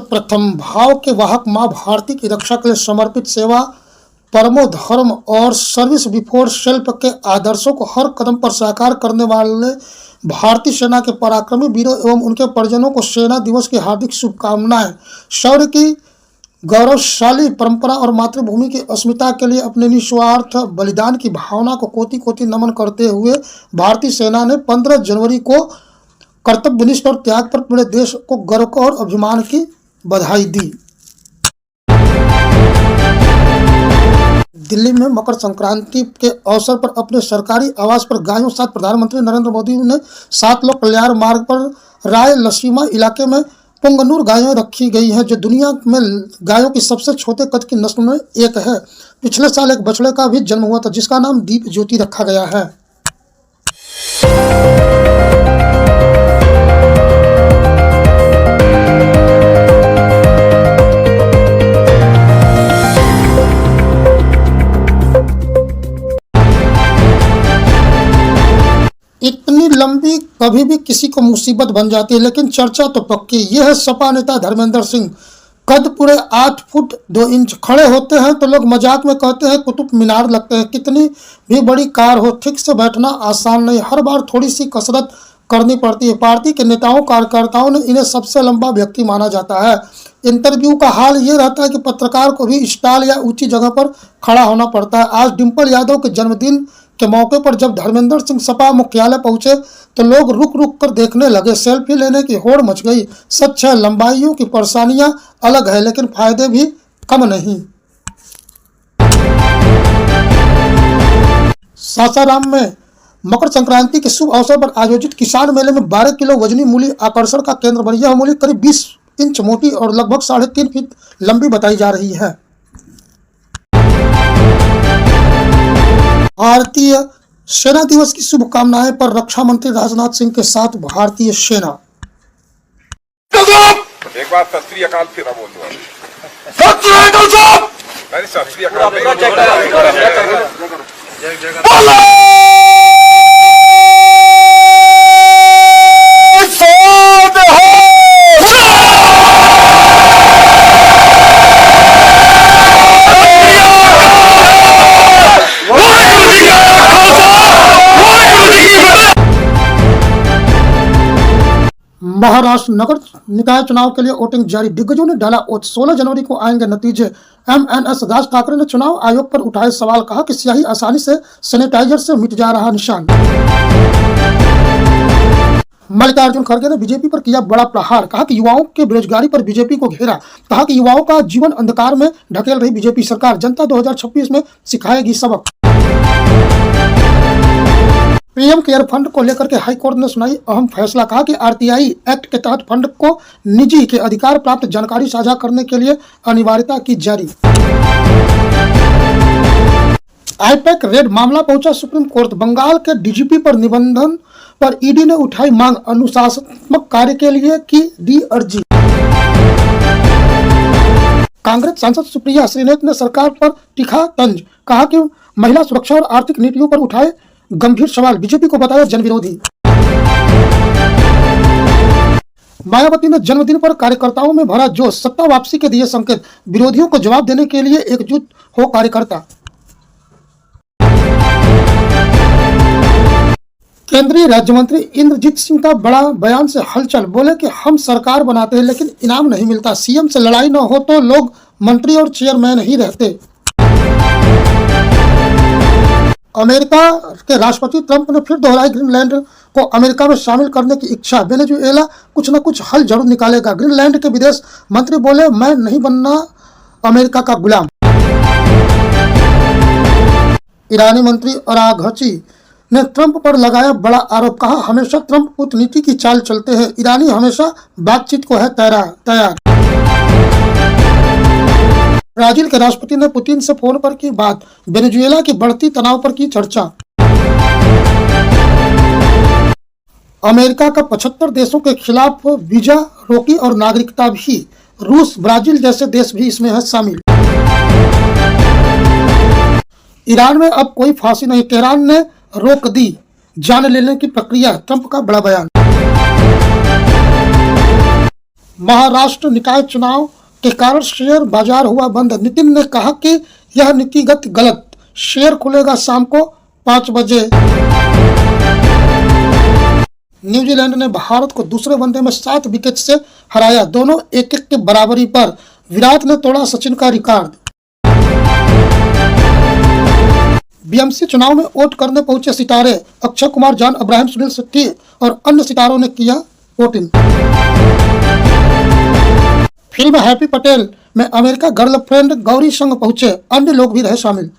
प्रथम भाव के वाहक मां भारती की रक्षा के लिए समर्पित सेवा, परमो धर्म और सर्विस बिफोर सेल्फ के आदर्शों को हर कदम पर साकार करने वाले भारतीय सेना के पराक्रमी वीरों एवं उनके परिजनों को सेना दिवस की हार्दिक शुभकामनाएं। शौर्य की गौरवशाली परंपरा और मातृभूमि की अस्मिता के लिए अपने निस्वार्थ बलिदान की भावना को कोटि कोटि नमन करते हुए भारतीय सेना ने 15 जनवरी को कर्तव्यनिष्ठ और त्याग पर पूरे देश को गर्व और अभिमान की बधाई दी। दिल्ली में मकर संक्रांति के अवसर पर अपने सरकारी आवास पर गायों साथ प्रधानमंत्री नरेंद्र मोदी ने 7 लोक कल्याण मार्ग पर रायलसीमा इलाके में पुंगनूर गायें रखी गई हैं, जो दुनिया में गायों की सबसे छोटे कद की नस्ल में एक है। पिछले साल एक बछड़े का भी जन्म हुआ था, जिसका नाम दीप ज्योति रखा गया है। इतनी लंबी कभी भी किसी को मुसीबत बन जाती है, लेकिन चर्चा तो पक्की। यह है सपा नेता धर्मेंद्र सिंह। कद पूरे 8 फुट 2 इंच, खड़े होते हैं तो लोग मजाक में कहते हैं कुतुब मीनार लगते हैं। कितनी भी बड़ी कार हो, ठीक से बैठना आसान नहीं, हर बार थोड़ी सी कसरत करनी पड़ती है। पार्टी के नेताओं कार्यकर्ताओं ने इन्हें सबसे लंबा व्यक्ति माना जाता है। इंटरव्यू का हाल ये रहता है कि पत्रकार को भी स्टॉल या ऊंची जगह पर खड़ा होना पड़ता है। आज डिम्पल यादव के जन्मदिन के मौके पर जब धर्मेंद्र सिंह सपा मुख्यालय पहुंचे तो लोग रुक रुक कर देखने लगे। सेल्फी लेने की होड़ मच गई। सच है, लंबाइयों की परेशानियां अलग है, लेकिन फायदे भी कम नहीं। सासाराम में मकर संक्रांति के शुभ अवसर पर आयोजित किसान मेले में 12 किलो वजनी मूली आकर्षण का केंद्र बनी। यह मूली करीब 20 इंच मोटी और लगभग 3.5 फीट लंबी बताई जा रही है। भारतीय सेना दिवस की शुभकामनाएं पर रक्षा मंत्री राजनाथ सिंह के साथ भारतीय सेना। एक बार सत श्री अकाल फिर बोल दो। सत श्री अकाल। महाराष्ट्र नगर निकाय चुनाव के लिए वोटिंग जारी। दिग्गजों ने डाला वोट। 16 जनवरी को आएंगे नतीजे। एमएनएस राज ठाकरे ने चुनाव आयोग पर उठाए सवाल। कहा कि स्याही आसानी से सैनिटाइजर से मिट जा रहा निशान। मल्लिकार्जुन खड़गे ने बीजेपी पर किया बड़ा प्रहार। कहा कि युवाओं के बेरोजगारी पर बीजेपी को घेरा। कहा कि युवाओं का जीवन अंधकार में ढकेल रही बीजेपी सरकार। जनता 2026 में सिखाएगी सबक। पीएम केयर फंड को लेकर के हाईकोर्ट ने सुनाई अहम फैसला। कहा कि आरटीआई एक्ट के तहत फंड को निजी के अधिकार प्राप्त जानकारी साझा करने के लिए अनिवार्यता की जारी। आईपैक रेड मामला पहुंचा सुप्रीम कोर्ट। बंगाल के डीजीपी पर निबंधन पर ईडी ने उठाई मांग। अनुशासनात्मक कार्य के लिए की दी अर्जी। कांग्रेस सांसद सुप्रिया श्रीनेत ने सरकार पर तीखा तंज। कहा कि महिला सुरक्षा और आर्थिक नीतियों पर उठाए गंभीर सवाल। बीजेपी को बताया जनविरोधी। मायावती ने जन्मदिन पर कार्यकर्ताओं में भरा जोश। सत्ता वापसी के दिए संकेत। विरोधियों को जवाब देने के लिए एकजुट हो कार्यकर्ता। केंद्रीय राज्य मंत्री इंद्रजीत सिंह का बड़ा बयान से हलचल। बोले कि हम सरकार बनाते हैं लेकिन इनाम नहीं मिलता। सीएम से लड़ाई न हो तो लोग मंत्री और चेयरमैन ही रहते। अमेरिका के राष्ट्रपति ट्रंप ने फिर दोहराई ग्रीनलैंड को अमेरिका में शामिल करने की इच्छा। वेनेजुएला कुछ न कुछ हल जरूर निकालेगा। ग्रीनलैंड के विदेश मंत्री बोले, मैं नहीं बनना अमेरिका का गुलाम। ईरानी मंत्री अराघची ने ट्रंप पर लगाया बड़ा आरोप। कहा, हमेशा ट्रंप कूटनीति की चाल चलते हैं। ईरानी हमेशा बातचीत को है तैयार। ब्राजील के राष्ट्रपति ने पुतिन से फोन पर की बात। वेनेजुएला की बढ़ती तनाव पर की चर्चा। अमेरिका का 75 देशों के खिलाफ वीजा रोकी और नागरिकता भी। रूस, ब्राजील जैसे देश भी इसमें है शामिल। ईरान में अब कोई फांसी नहीं। तेहरान ने रोक दी जान लेने की प्रक्रिया। ट्रंप का बड़ा बयान। महाराष्ट्र निकाय चुनाव के कारण शेयर बाजार हुआ बंद। नितिन ने कहा कि यह नीतिगत गलत। शेयर खुलेगा शाम को 5 बजे। न्यूजीलैंड ने भारत को दूसरे वनडे में 7 विकेट से हराया। दोनों 1-1 के बराबरी पर। विराट ने तोड़ा सचिन का रिकॉर्ड। बीएमसी चुनाव में वोट करने पहुंचे सितारे। अक्षय कुमार, जॉन अब्राहम, सुनील शेट्टी और अन्य सितारों ने किया वोटिंग। फिल्म हैप्पी पटेल में अमेरिका गर्लफ्रेंड गौरी संग पहुंचे। अन्य लोग भी रहे शामिल।